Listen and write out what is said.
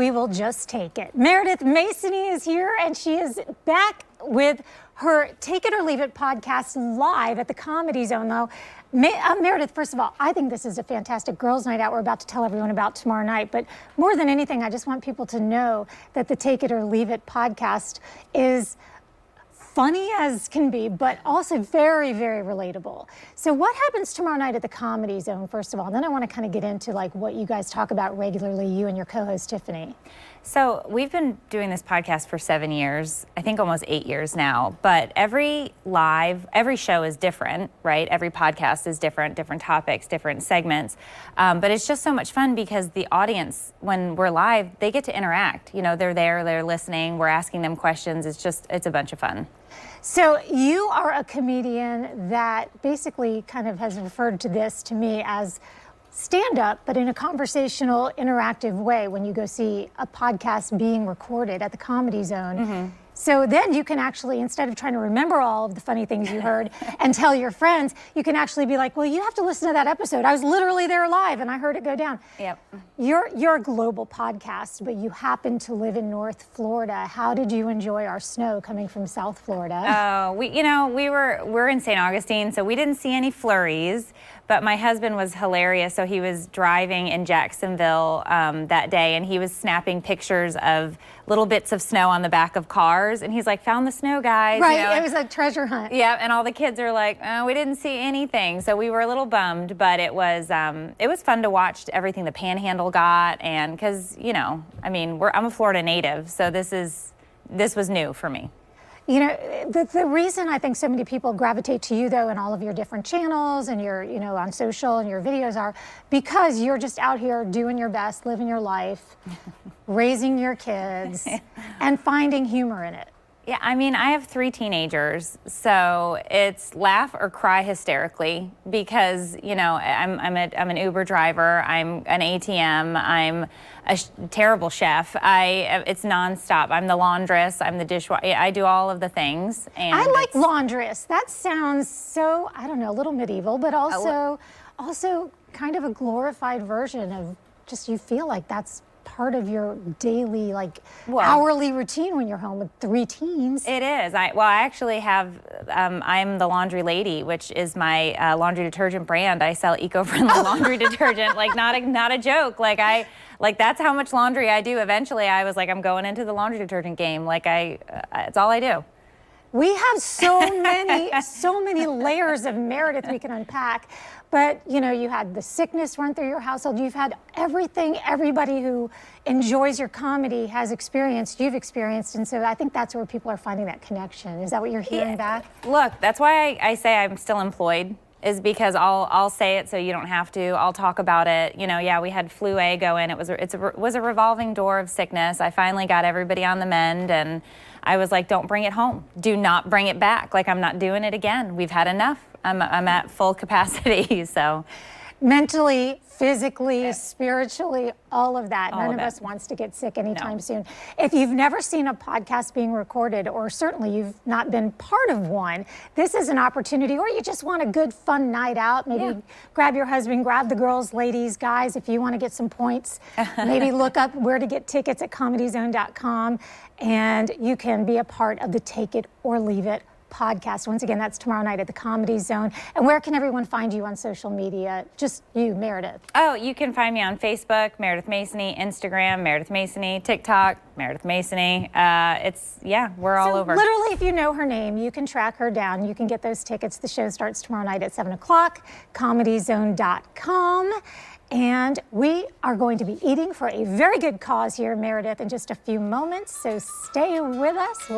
we will just take it. Meredith Masony is here, and she is back with her Take It or Leave It podcast live at the Comedy Zone, though. Meredith, first of all, I think this is a fantastic girls' night out we're about to tell everyone about tomorrow night. But more than anything, I just want people to know that the Take It or Leave It podcast is funny as can be, but also very, very relatable. So what happens tomorrow night at the Comedy Zone, first of all? And then I want to kind of get into like what you guys talk about regularly, you and your co-host Tiffany. So we've been doing this podcast for 7 years, I think almost 8 years now, but every show is different, right? Every podcast is different differents, different segments. But it's just so much fun because the audience, when we're live, they get to interact. You know, they're there, they're listening, we're asking them questions. It's a bunch of fun. So you are a comedian that basically kind of has referred to this to me as stand-up, but in a conversational, interactive way when you go see a podcast being recorded at the Comedy Zone. Mm-hmm. So then you can actually, instead of trying to remember all of the funny things you heard and tell your friends, you can actually be like, well, you have to listen to that episode. I was literally there live and I heard it go down. Yep. You're a global podcast, but you happen to live in North Florida. How did you enjoy our snow coming from South Florida? Oh, we're in St. Augustine, so we didn't see any flurries, but my husband was hilarious. So he was driving in Jacksonville that day, and he was snapping pictures of little bits of snow on the back of cars, and he's like, found the snow, guys. Right, you know? It was a treasure hunt. Yeah, and all the kids are like, oh, we didn't see anything. So we were a little bummed, but it was fun to watch everything the Panhandle got, and because, you know, I mean, I'm a Florida native, so this was new for me. You know, the reason I think so many people gravitate to you, though, and all of your different channels and your, you know, on social and your videos are because you're just out here doing your best, living your life, raising your kids, and finding humor in it. Yeah, I mean, I have 3 teenagers, so it's laugh or cry hysterically because, you know, I'm an Uber driver, I'm an ATM, I'm a terrible chef. It's nonstop. I'm the laundress, I'm the dishwasher. I do all of the things. And I like laundress. That sounds so, I don't know, a little medieval, but also kind of a glorified version of just you feel like that's part of your daily, like, hourly routine when you're home with 3 teens. It is. I actually have, I'm the laundry lady, which is my laundry detergent brand. I sell eco-friendly laundry detergent, like not a joke. Like that's how much laundry I do. Eventually I was like, I'm going into the laundry detergent game. Like it's all I do. We have so many layers of Meredith we can unpack. But, you know, you had the sickness run through your household. You've had everything everybody who enjoys your comedy has experienced, you've experienced. And so I think that's where people are finding that connection. Is that what you're hearing back? Look, that's why I say I'm still employed, is because I'll say it so you don't have to. I'll talk about it. You know, yeah, we had flu A go in. It was a revolving door of sickness. I finally got everybody on the mend, and I was like, don't bring it home. Do not bring it back. Like, I'm not doing it again. We've had enough. I'm at full capacity, so. Mentally, physically, spiritually, all of that. None of us wants to get sick anytime soon. If you've never seen a podcast being recorded, or certainly you've not been part of one, this is an opportunity, or you just want a good, fun night out. Maybe grab your husband, grab the girls, ladies, guys, if you want to get some points. Maybe look up where to get tickets at comedyzone.com, and you can be a part of the Take It or Leave It podcast. Once again, that's tomorrow night at the Comedy Zone. And where can everyone find you on social media? Just you, Meredith. Oh, you can find me on Facebook, Meredith Masony, Instagram, Meredith Masony, TikTok, Meredith Masony. We're all over. Literally, if you know her name, you can track her down. You can get those tickets. The show starts tomorrow night at 7 o'clock, comedyzone.com. And we are going to be eating for a very good cause here, Meredith, in just a few moments. So stay with us. We'll be